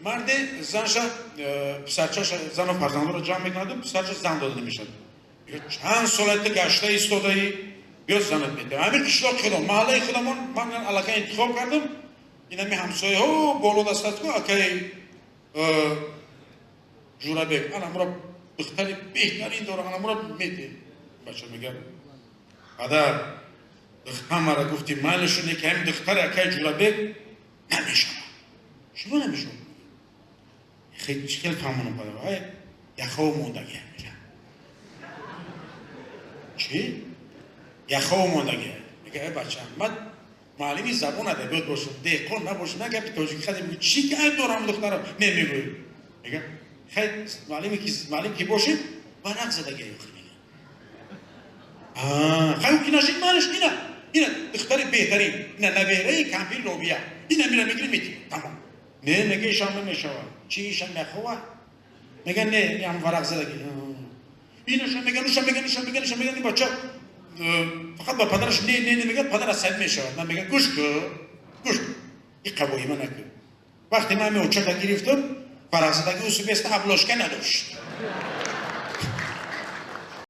مرد زنش پسرچش زن و فرزند رو جمع میکند و پسرچش زن داده میشد. چند سالت گشته ایستاده بیا زنت میده. همین قشلاق خودم محله خودمون من علاقه انتخاب کردم. اینا می همسایه ها بالا دستت کو اکی جورا بگ. انا مرا دختری بهترین دارم انا مرا میده. بچه میگه پدر دختر مرا گفتی مالشونه که همین دختر اکی جورا بگ نمیشم. شما نمیشم. خیلی فهمونم پدر های یخو موندگی میگه. چی؟ یخو موندگی. میگه ای بچه من معلمی زبان ادبیات باشم دهقان نباشم نگه تاجیک خدمت چی که دارم دخترم نمیگوی. میگه خیلی معلم که باشیم ورق زدگی میگه. خیلی که نشید مالش اینا دختر بهترین اینا نبیره کمپیر لوبیا اینا میره میگیری میدی تمام. نه میگه ایشان نمیشود چی ایشان نخواه میگه نه این هم ورق زدگی اینشان میگن این بچه فقط با پدرش نه میگه پدر عصبی میشود. من میگه گوش کن این قبولی من نکن. وقتی من اوچه گرفتم ورق زدگی او سوبیست ابلاشکه نداشت.